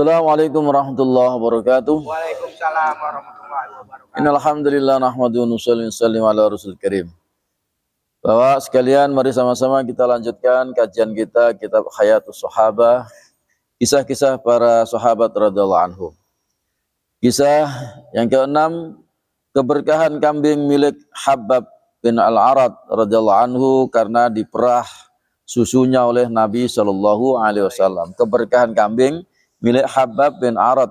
Assalamualaikum warahmatullahi wabarakatuh. Waalaikumsalam warahmatullahi wabarakatuh. Innal hamdalillah nahmaduhu wa nusalli ala rasul karim. Bapak sekalian, mari sama-sama kita lanjutkan kajian kita kitab Hayatus Sahabah, kisah-kisah para sahabat radhiyallahu anhum. Kisah yang ke-6, keberkahan kambing milik Habbab bin Al-Arad radhiyallahu anhu karena diperah susunya oleh Nabi sallallahu alaihi wasallam. Keberkahan kambing milik Habbab bin Arad,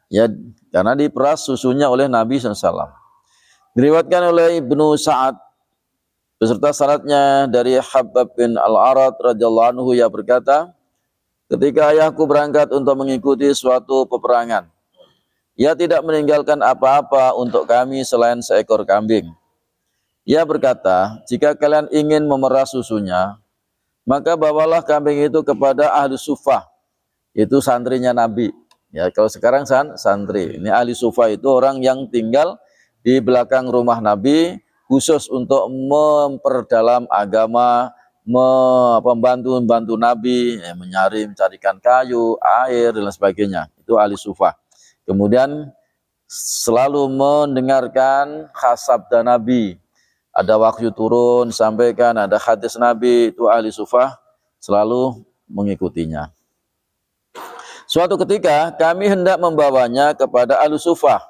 ya, karena diperas susunya oleh Nabi SAW. Diriwayatkan oleh Ibnu Sa'ad beserta syaratnya dari Habbab bin Al-Arad radhiyallahu anhu, ia berkata, ketika ayahku berangkat untuk mengikuti suatu peperangan, ia tidak meninggalkan apa-apa untuk kami selain seekor kambing. Ia berkata, jika kalian ingin memerah susunya, maka bawalah kambing itu kepada ahli sufah, itu santrinya Nabi. Ya, kalau sekarang santri. Ini ahli sufah itu orang yang tinggal di belakang rumah Nabi khusus untuk memperdalam agama, membantu Nabi, ya, mencarikan kayu, air dan lain sebagainya. Itu ahli sufah. Kemudian selalu mendengarkan sabda Nabi. Ada wahyu turun, sampaikan, ada hadis Nabi, itu ahli sufah selalu mengikutinya. Suatu ketika kami hendak membawanya kepada ahli sufah.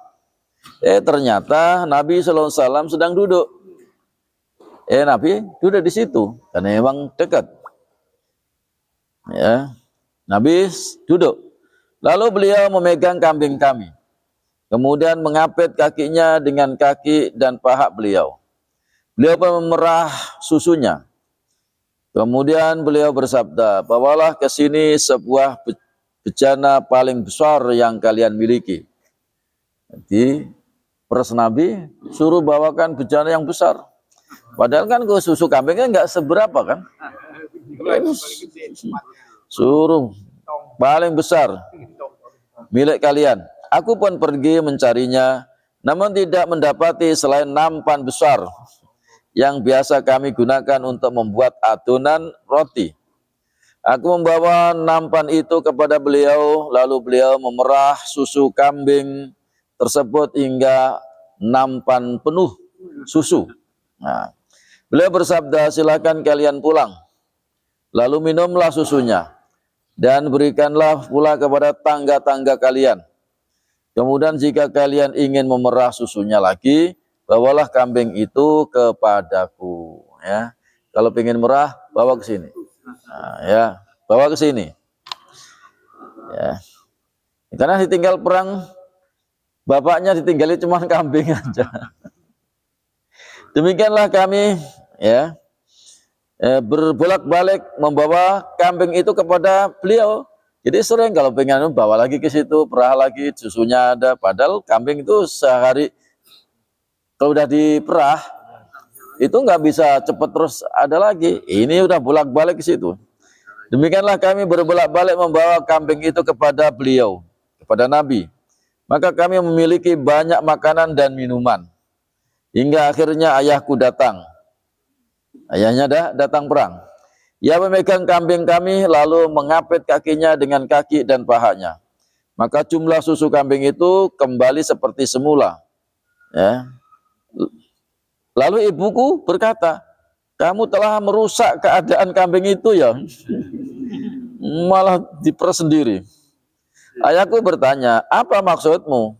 Ternyata Nabi SAW sedang duduk. Nabi duduk di situ karena memang dekat. Ya, Nabi duduk. Lalu beliau memegang kambing kami. Kemudian mengapit kakinya dengan kaki dan paha beliau. Beliau memerah susunya. Kemudian beliau bersabda, bawalah ke sini sebuah bejana paling besar yang kalian miliki. Jadi peras Nabi suruh bawakan bejana yang besar. Padahal kan susu kambingnya nggak seberapa kan. Suruh paling besar milik kalian. Aku pun pergi mencarinya, namun tidak mendapati selain nampan besar yang biasa kami gunakan untuk membuat adonan roti. Aku membawa nampan itu kepada beliau, lalu beliau memerah susu kambing tersebut hingga nampan penuh susu. Nah, beliau bersabda, silakan kalian pulang. Lalu minumlah susunya dan berikanlah pula kepada tangga-tangga kalian. Kemudian jika kalian ingin memerah susunya lagi, bawalah kambing itu kepadaku. Ya, kalau ingin merah, bawa ke sini. Nah, ya, bawa ke sini. Ya. Karena ditinggal perang, bapaknya ditinggali cuma kambing aja. Demikianlah kami, ya, berbolak-balik membawa kambing itu kepada beliau. Jadi sering kalau pengen bawa lagi ke situ, perah lagi, susunya ada. Padahal kambing itu sehari kalau udah diperah itu nggak bisa cepat terus ada lagi. Ini udah bolak-balik ke situ. Demikianlah kami berbolak-balik membawa kambing itu kepada beliau, kepada Nabi. Maka kami memiliki banyak makanan dan minuman. Hingga akhirnya ayahku datang. Ayahnya datang perang. Ia memegang kambing kami lalu mengapit kakinya dengan kaki dan pahanya. Maka jumlah susu kambing itu kembali seperti semula. Ya. Lalu ibuku berkata, kamu telah merusak keadaan kambing itu ya. Malah diperas sendiri. Ayahku bertanya, apa maksudmu?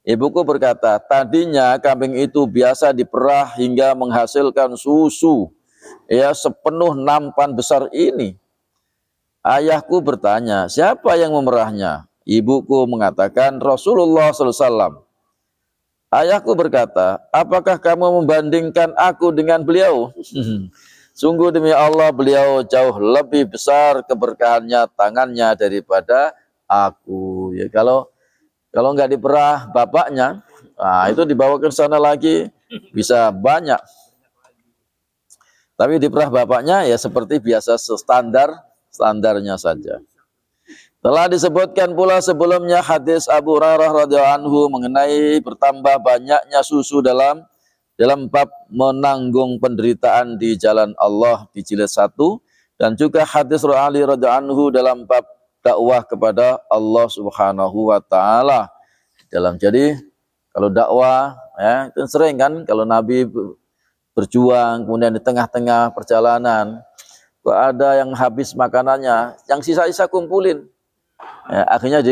Ibuku berkata, tadinya kambing itu biasa diperah hingga menghasilkan susu, ya, sepenuh nampan besar ini. Ayahku bertanya, siapa yang memerahnya? Ibuku mengatakan, Rasulullah SAW. Ayahku berkata, apakah kamu membandingkan aku dengan beliau? Sungguh demi Allah, beliau jauh lebih besar keberkahannya tangannya daripada aku. Ya, kalau nggak diperah bapaknya, nah, itu dibawa ke sana lagi bisa banyak. Tapi diperah bapaknya ya seperti biasa, standarnya saja. Telah disebutkan pula sebelumnya hadis Abu Hurairah radhiyallahu anhu mengenai bertambah banyaknya susu dalam bab menanggung penderitaan di jalan Allah di jilid 1, dan juga hadis Ali radhiyallahu anhu dalam bab dakwah kepada Allah Subhanahu wa taala. Jadi kalau dakwah ya itu sering kan kalau Nabi berjuang kemudian di tengah-tengah perjalanan kok ada yang habis makanannya, yang sisa-sisa kumpulin. Ya, akhirnya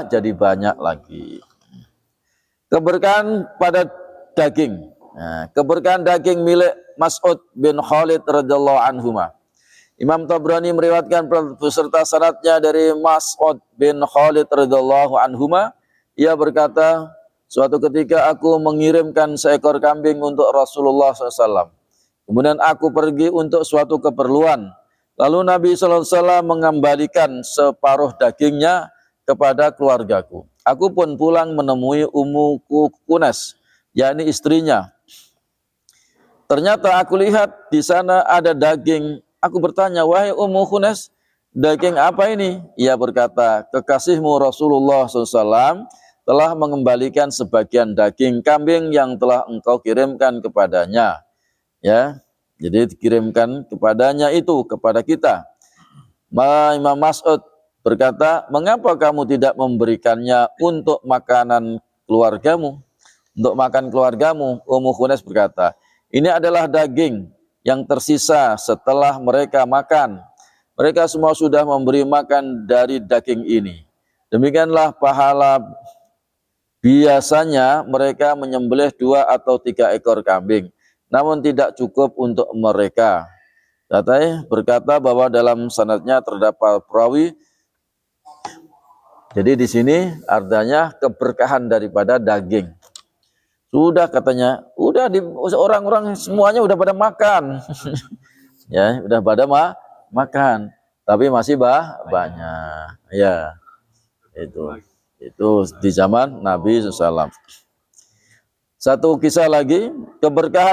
jadi banyak lagi. Keberkahan pada daging. Nah, keberkahan daging milik Mas'ud bin Khalid radhiyallahu anhuma. Imam Tabrani meriwayatkan beserta sanadnya dari Mas'ud bin Khalid radhiyallahu anhuma, ia berkata, suatu ketika aku mengirimkan seekor kambing untuk Rasulullah SAW. Kemudian aku pergi untuk suatu keperluan. Lalu Nabi SAW mengembalikan separuh dagingnya kepada keluargaku. Aku pun pulang menemui Ummu Kunas, yakni istrinya. Ternyata aku lihat di sana ada daging. Aku bertanya, wahai Ummu Kunas, daging apa ini? Ia berkata, kekasihmu Rasulullah SAW telah mengembalikan sebagian daging kambing yang telah engkau kirimkan kepadanya. Ya, jadi dikirimkan kepadanya itu kepada kita. Imam Mas'ud berkata, mengapa kamu tidak memberikannya untuk makanan keluargamu? Untuk makan keluargamu. Ummu Khunas berkata, ini adalah daging yang tersisa setelah mereka makan. Mereka semua sudah memberi makan dari daging ini. Demikianlah pahala. Biasanya mereka menyembelih 2 atau 3 ekor kambing, namun tidak cukup untuk mereka. Berkata bahwa dalam sanadnya terdapat perawi. Jadi di sini artinya keberkahan daripada daging. Sudah katanya, udah orang-orang semuanya udah pada makan. Ya, udah pada makan, tapi masih banyak. Ya, itu di zaman Nabi SAW. Satu kisah lagi, keberkahan